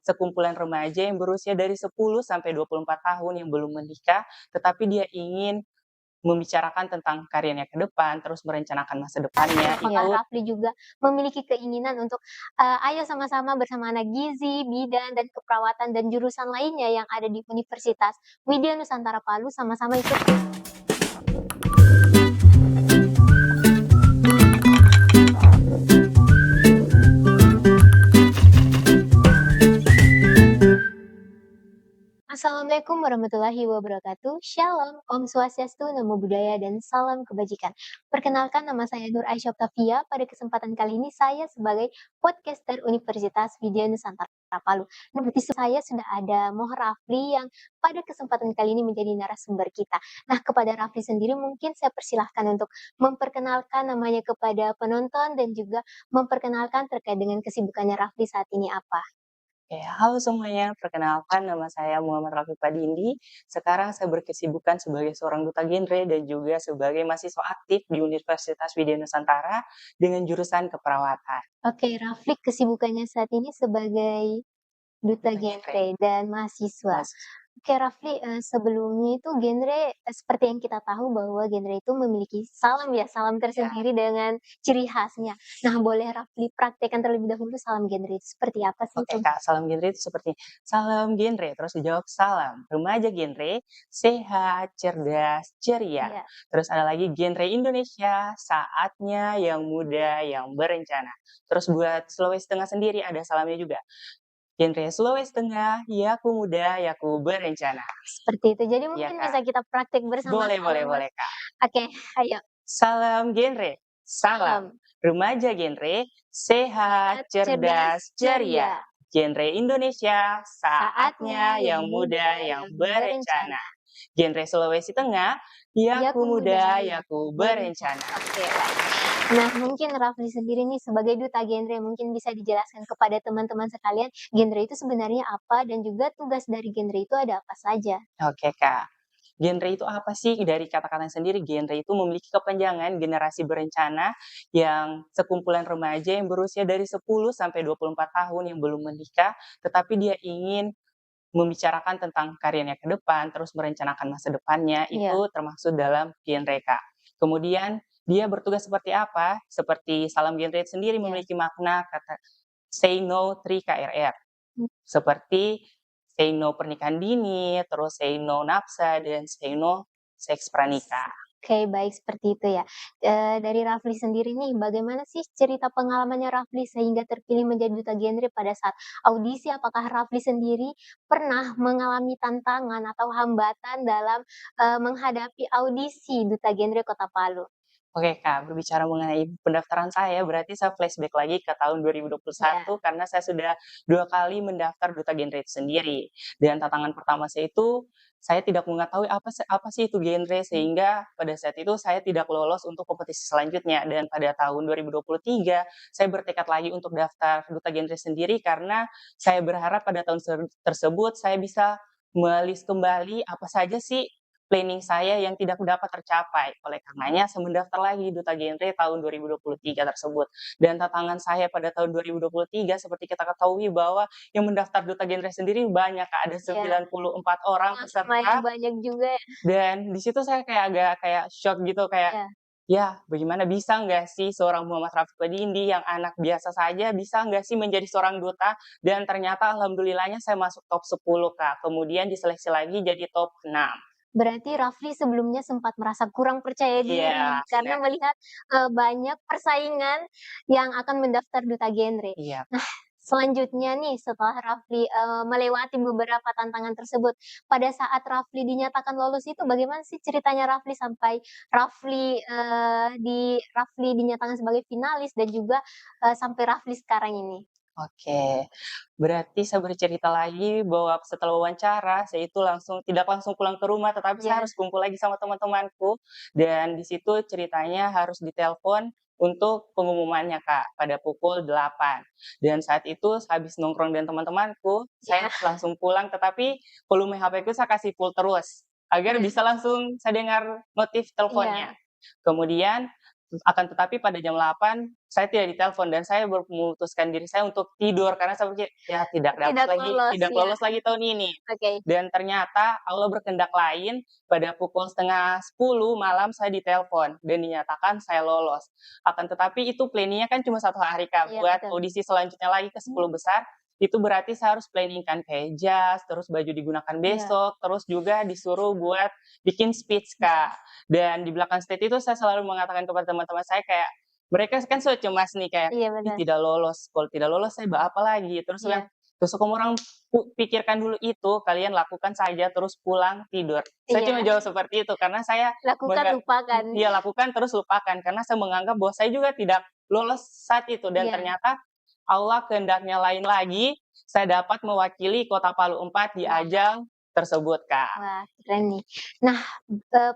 sekumpulan remaja yang berusia dari 10 sampai 24 tahun yang belum menikah, tetapi dia ingin membicarakan tentang karirnya ke depan, terus merencanakan masa depannya Apakah itu. Rafli juga memiliki keinginan untuk, ayo sama-sama bersama anak gizi, bidan, dan keperawatan dan jurusan lainnya yang ada di Universitas Widya Nusantara Palu sama-sama ikut. Assalamualaikum warahmatullahi wabarakatuh. Shalom, Om Swastiastu, Namo Buddhaya, dan salam kebajikan. Perkenalkan, nama saya Nur Aisyah Oktavia. Pada kesempatan kali ini saya sebagai podcaster Universitas Widya Nusantara Palu. Nah, di sini saya sudah ada Moh Rafli yang pada kesempatan kali ini menjadi narasumber kita. Nah, kepada Rafli sendiri mungkin saya persilahkan untuk memperkenalkan namanya kepada penonton dan juga memperkenalkan terkait dengan kesibukannya Rafli saat ini apa. Oke, halo semuanya, perkenalkan nama saya Muhammad Rafi Padindi. Sekarang saya berkesibukan sebagai seorang duta genre dan juga sebagai mahasiswa aktif di Universitas Widya Nusantara dengan jurusan keperawatan. Oke, Rafli kesibukannya saat ini sebagai duta Duta genre, genre dan mahasiswa. mahasiswa. Oke, Rafli, sebelumnya itu genre seperti yang kita tahu bahwa genre itu memiliki salam ya, salam Ya, tersendiri dengan ciri khasnya. Nah, boleh Rafli praktekkan terlebih dahulu salam genre itu seperti apa sih? oke Kak, salam genre itu seperti salam genre, terus dijawab salam. Remaja genre, sehat, cerdas, ceria. Iya. Terus ada lagi genre Indonesia, saatnya yang muda, yang berencana. Terus buat Sulawesi Tengah sendiri ada salamnya juga. Genre Sulawesi Tengah, yaku muda, yaku berencana. Seperti itu. Jadi Iya mungkin Kak, bisa kita praktek boleh boleh bersama-sama. boleh Kak. Oke, ayo. Salam genre, salam. Salam. Remaja genre, sehat, Sehat, cerdas, cerdas, ceria. ceria. Genre Indonesia, Saatnya saatnya yang yang muda muda, yang yang berencana. berencana. Genre Sulawesi Tengah, yaku Yaku muda, muda, yaku yaku berencana. berencana. Oke, baik. Nah, mungkin Rafli sendiri nih sebagai duta genre mungkin bisa dijelaskan kepada teman-teman sekalian, genre itu sebenarnya apa dan juga tugas dari genre itu ada apa saja? Oke Kak. Genre itu apa sih? Dari kata-katanya sendiri, genre itu memiliki kepanjangan generasi berencana yang sekumpulan remaja yang berusia dari 10 sampai 24 tahun yang belum menikah, tetapi dia ingin membicarakan tentang karirnya ke depan, terus merencanakan masa depannya, Iya, itu termasuk dalam genre Kak. Kemudian dia bertugas seperti apa? Seperti salam genre itu sendiri iya. memiliki makna kata say no 3 KRR. Mmm, Seperti say no pernikahan dini, terus say no nafsa, dan say no seks pranikah. oke, baik seperti itu ya. Dari Rafli sendiri nih, bagaimana sih cerita pengalamannya Rafli sehingga terpilih menjadi duta genre pada saat audisi? Apakah Rafli sendiri pernah mengalami tantangan atau hambatan dalam, menghadapi audisi duta genre Kota Palu? Oke Kak, berbicara mengenai pendaftaran saya, berarti saya flashback lagi ke tahun 2021 Iya, karena saya sudah 2 kali mendaftar duta genre itu sendiri. Dan tantangan pertama saya itu, saya tidak mengetahui apa sih itu genre, mmm, sehingga pada saat itu saya tidak lolos untuk kompetisi selanjutnya. Dan pada tahun 2023, saya bertekad lagi untuk daftar duta genre sendiri karena saya berharap pada tahun tersebut saya bisa kembali apa saja sih planning saya yang tidak dapat tercapai. Oleh karenanya saya mendaftar lagi duta genre tahun 2023 tersebut. Dan tantangan saya pada tahun 2023 seperti kita ketahui bahwa yang mendaftar duta genre sendiri banyak Kak, ada iya. 94 orang Wah, lumayan peserta, banyak juga ya. dan di situ saya kayak agak kayak shock gitu, kayak, Iya. "Ya bagaimana bisa nggak sih seorang Muhammad Rafi Padindi yang anak biasa saja, bisa nggak sih menjadi seorang duta?" Dan ternyata alhamdulillahnya saya masuk top 10 Kak, kemudian diseleksi lagi jadi top 6. Berarti Rafli sebelumnya sempat merasa kurang percaya diri Iya, karena melihat, banyak persaingan yang akan mendaftar duta genre. iya. Nah, selanjutnya nih setelah Rafli, melewati beberapa tantangan tersebut, pada saat Rafli dinyatakan lolos itu bagaimana sih ceritanya Rafli sampai Rafli dinyatakan sebagai finalis dan juga, sampai Rafli sekarang ini? Oke, berarti saya bercerita lagi bahwa setelah wawancara, saya itu tidak langsung pulang ke rumah, tetapi saya Iya, harus kumpul lagi sama teman-temanku, dan di situ ceritanya harus ditelepon untuk pengumumannya, Kak, pada pukul 8. Dan saat itu habis nongkrong dengan teman-temanku, iya, saya langsung pulang, tetapi volume HP-ku saya kasih full terus, agar iya, bisa langsung saya dengar notif teleponnya. iya, Kemudian Akan tetapi pada jam 8 saya tidak ditelepon dan saya memutuskan diri saya untuk tidur karena saya pikir, "Ya Tidak lolos tidak ya, lolos lagi tahun ini." oke. Dan ternyata Allah berkehendak lain, pada pukul setengah 10 malam saya ditelepon dan dinyatakan saya lolos. Akan tetapi itu planning-nya kan cuma 1 hari, Kak, Iya buat betul. audisi selanjutnya lagi ke 10 besar, itu berarti saya harus planning kan kayak jas, terus baju digunakan Iya. besok, terus juga disuruh buat bikin speech, Kak. Dan di belakang stage itu saya selalu mengatakan kepada teman-teman saya kayak, mereka kan sudah cemas nih kayak, Iya "Ih benar. tidak lolos, kalau tidak lolos saya apa lagi?" Terus saya bilang, Iya. "Gak usah kamu orang pikirkan dulu itu, kalian lakukan saja terus pulang tidur." Saya cuma Iya, jawab seperti itu karena saya lakukan lupakan. iya lakukan terus lupakan karena saya menganggap bahwa saya juga tidak lolos saat itu dan Iya. ternyata Allah kehendaknya lain lagi, saya dapat mewakili Kota Palu 4 di Wah. ajang tersebut, Kak. Wah, keren nih. Nah,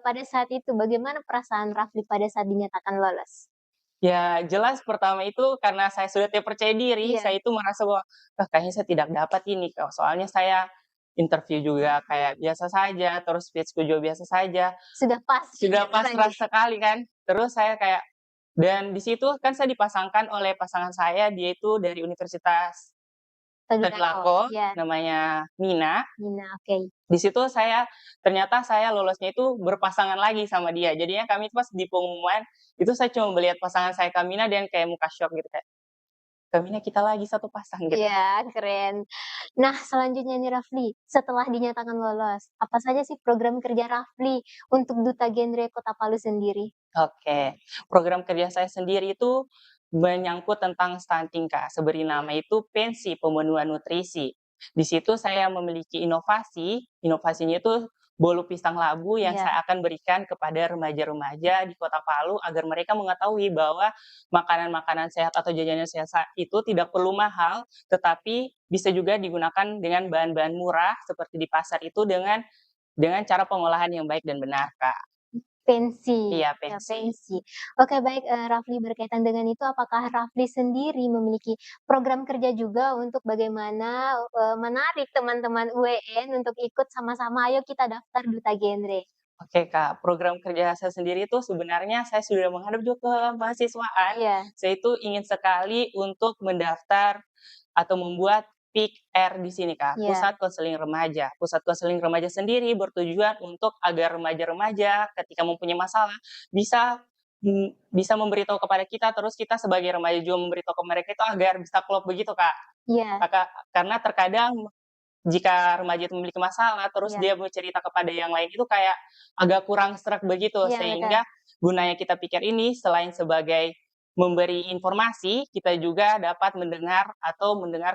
pada saat itu bagaimana perasaan Rafli pada saat dinyatakan lolos? Ya, jelas pertama itu karena saya sudah tidak percaya diri, Iya, saya itu merasa bahwa, "Ah, kayaknya saya tidak dapat ini, Kak." Soalnya saya interview juga kayak biasa saja, terus speech-ku juga biasa saja, sudah pasti sudah berarti. pasrah sekali kan. Terus saya kayak dan di situ kan saya dipasangkan oleh pasangan saya, dia itu dari Universitas Tadulako, Tadulako, iya, namanya Mina. Mina, oke. Di situ ternyata saya lolosnya itu berpasangan lagi sama dia. Jadinya kami pas di pengumuman, itu saya cuma melihat pasangan saya Kamina dan kayak muka syok gitu kayak, "Kamina kita lagi satu pasang," gitu. Iya, keren. Nah, selanjutnya nih Rafli, setelah dinyatakan lolos, apa saja sih program kerja Rafli untuk Duta Genre Kota Palu sendiri? Oke, program kerja saya sendiri itu menyangkut tentang stunting, Kak. Seberi nama itu pensi pemenuhan nutrisi. Di situ saya memiliki inovasi, inovasinya itu bolu pisang labu yang Iya, saya akan berikan kepada remaja-remaja di Kota Palu agar mereka mengetahui bahwa makanan-makanan sehat atau jajanan sehat itu tidak perlu mahal, tetapi bisa juga digunakan dengan bahan-bahan murah seperti di pasar itu dengan cara pengolahan yang baik dan benar, Kak. pensi, Iya, ya pensi. pensi. Oke baik, Rafli berkaitan dengan itu apakah Rafli sendiri memiliki program kerja juga untuk bagaimana, menarik teman-teman UWN untuk ikut sama-sama, "Ayo kita daftar Duta Genre." Oke, Kak, program kerja saya sendiri itu sebenarnya saya sudah menghadap juga ke mahasiswaan. Iya, Saya itu ingin sekali untuk mendaftar atau membuat PIK-R di sini, Kak, iya, Pusat Konseling Remaja. Pusat Konseling Remaja sendiri bertujuan untuk agar remaja-remaja ketika mempunyai masalah bisa bisa memberitahu kepada kita, terus kita sebagai remaja juga memberitahu ke mereka itu agar bisa klop begitu, Kak. iya, Karena terkadang jika remaja itu memiliki masalah, terus iya, dia bercerita kepada yang lain itu kayak agak kurang sreg begitu, iya betul, sehingga gunanya kita pikir ini selain sebagai memberi informasi, kita juga dapat mendengar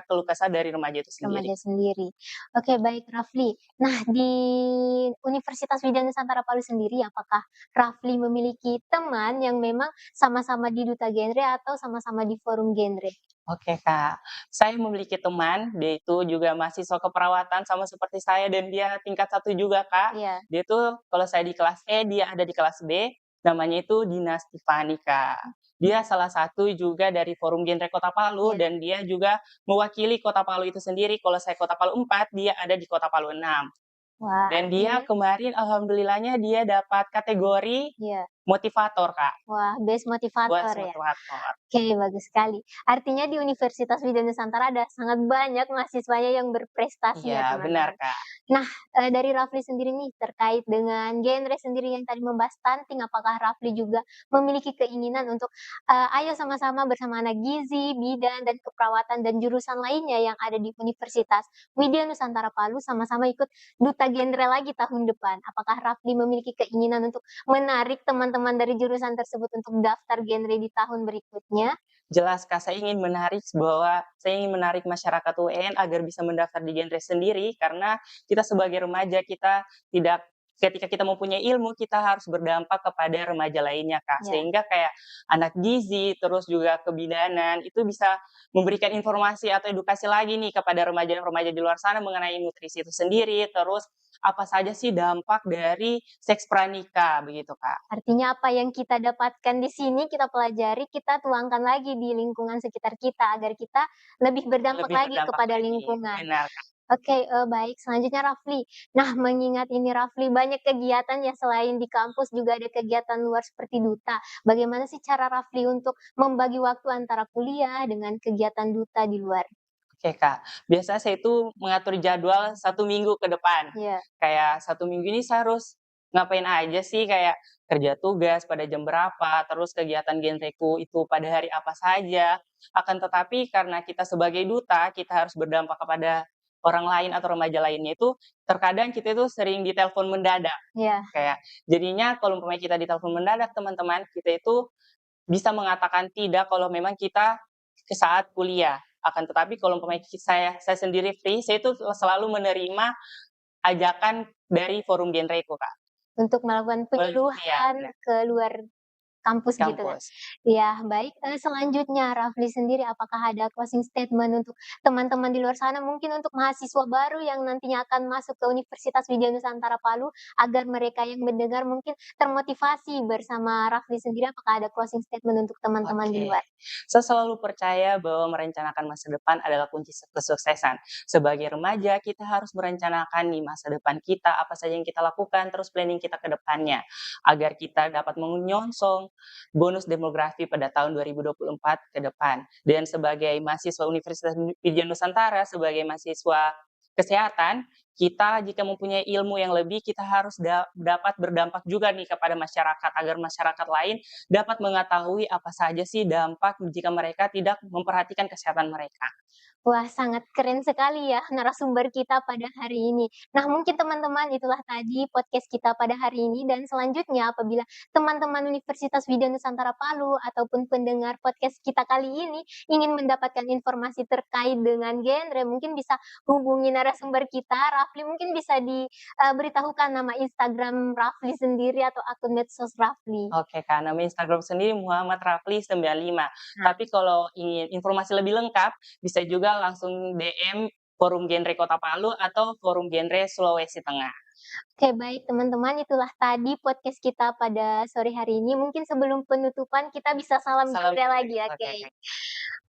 keluh kesah dari remaja itu sendiri. remaja sendiri. Oke baik Rafli, nah di Universitas Widya Nusantara Palu sendiri apakah Rafli memiliki teman yang memang sama-sama di Duta Genre atau sama-sama di forum genre? Oke, Kak, saya memiliki teman, dia itu juga mahasiswa keperawatan sama seperti saya dan dia tingkat 1 juga, Kak. Iya, Dia tuh kalau saya di kelas E, dia ada di kelas B, namanya itu Dina Stifani, Kak. Dia salah satu juga dari Forum Genre Kota Palu iya. dan dia juga mewakili Kota Palu itu sendiri. Kalau saya Kota Palu 4, dia ada di Kota Palu 6. Wah Dan dia artinya kemarin alhamdulillahnya dia dapat kategori iya, motivator, Kak, wah best buat motivator ya? motivator. Oke, bagus sekali. Artinya di Universitas Widya Nusantara ada sangat banyak mahasiswanya yang berprestasi Iya, ya, benar, teman-teman. Kak. Nah, dari Rafli sendiri nih, terkait dengan genre sendiri yang tadi membahas stunting, apakah Rafli juga memiliki keinginan untuk, ayo sama-sama bersama anak gizi, bidan, dan keperawatan, dan jurusan lainnya yang ada di Universitas Widya Nusantara Palu sama-sama ikut Duta Genre lagi tahun depan? Apakah Rafli memiliki keinginan untuk menarik teman-teman dari jurusan tersebut untuk daftar genre di tahun berikutnya? Jelas, Kak, saya ingin menarik masyarakat UN agar bisa mendaftar di genre sendiri, karena kita sebagai remaja, ketika kita mempunyai ilmu, kita harus berdampak kepada remaja lainnya, Kak. Ya. Sehingga kayak anak gizi, terus juga kebidanan, itu bisa memberikan informasi atau edukasi lagi nih kepada remaja-remaja di luar sana mengenai nutrisi itu sendiri, terus apa saja sih dampak dari seks pranikah, begitu, Kak. Artinya apa yang kita dapatkan di sini, kita pelajari, kita tuangkan lagi di lingkungan sekitar kita, agar kita lebih berdampak Lebih lagi berdampak kepada lagi, lingkungan. benar, Kak. Oke, baik. Selanjutnya Rafli. Nah, mengingat ini Rafli banyak kegiatan ya selain di kampus juga ada kegiatan luar seperti duta. Bagaimana sih cara Rafli untuk membagi waktu antara kuliah dengan kegiatan duta di luar? Oke, Kak. Biasanya saya itu mengatur jadwal 1 minggu ke depan. Iya, Kayak 1 minggu ini saya harus ngapain aja sih, kayak kerja tugas pada jam berapa, terus kegiatan genreku itu pada hari apa saja. Akan tetapi karena kita sebagai duta, kita harus berdampak kepada orang lain atau remaja lainnya itu, terkadang kita itu sering ditelepon mendadak. iya. Kayak jadinya kalau umpamanya kita ditelepon mendadak teman-teman, kita itu bisa mengatakan tidak kalau memang kita ke saat kuliah. Akan tetapi kalau umpamanya saya sendiri free, saya itu selalu menerima ajakan dari forum genreku, Kak. Untuk melakukan Iya, penyuluhan benar, ke luar kampus gitu kan. kampus. Iya, baik, selanjutnya Rafli sendiri apakah ada closing statement untuk teman-teman di luar sana, mungkin untuk mahasiswa baru yang nantinya akan masuk ke Universitas Widya Nusantara Palu, agar mereka yang mendengar mungkin termotivasi bersama Rafli sendiri, apakah ada closing statement untuk teman-teman di Oke. luar? Saya selalu percaya bahwa merencanakan masa depan adalah kunci kesuksesan. Sebagai remaja, kita harus merencanakan nih masa depan kita, apa saja yang kita lakukan, terus planning kita ke depannya, agar kita dapat menyongsong bonus demografi pada tahun 2024 ke depan. Dan sebagai mahasiswa Universitas Widya Nusantara, sebagai mahasiswa kesehatan, kita jika mempunyai ilmu yang lebih, kita harus dapat berdampak juga nih kepada masyarakat, agar masyarakat lain dapat mengetahui apa saja sih dampak jika mereka tidak memperhatikan kesehatan mereka. Wah, sangat keren sekali ya narasumber kita pada hari ini. Nah, mungkin teman-teman itulah tadi podcast kita pada hari ini dan selanjutnya apabila teman-teman Universitas Widya Nusantara Palu ataupun pendengar podcast kita kali ini ingin mendapatkan informasi terkait dengan genre, mungkin bisa hubungi narasumber kita. Rafli mungkin bisa diberitahukan nama Instagram Rafli sendiri atau akun medsos Rafli. Oke Kak, nama Instagram sendiri Muhammad Rafli 95. Nah, Tapi kalau ingin informasi lebih lengkap, bisa juga langsung DM Forum Genre Kota Palu atau Forum Genre Sulawesi Tengah. oke, baik teman-teman, itulah tadi podcast kita pada sore hari ini. Mungkin sebelum penutupan kita bisa salam Salam genre genre. lagi, oke. Oke oke.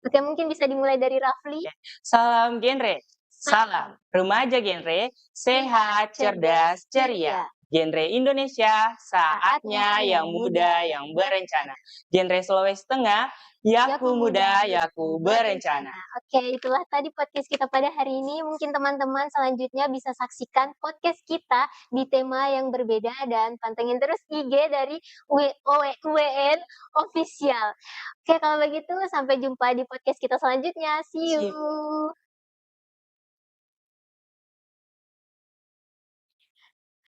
Oke, mungkin bisa dimulai dari Rafli. Oke. Salam genre, salam Salam remaja genre, sehat, sehat, cerdas, cerdas, ceria. ceria. Genre Indonesia, Saatnya saatnya yang yang muda muda, yang berencana. Genre Sulawesi Tengah, Yaku Yaku muda, muda, yaku Yaku berencana. berencana. Oke, itulah tadi podcast kita pada hari ini. Mungkin teman-teman selanjutnya bisa saksikan podcast kita di tema yang berbeda dan pantengin terus IG dari UWN Official. Oke, kalau begitu sampai jumpa di podcast kita selanjutnya. See See you. you.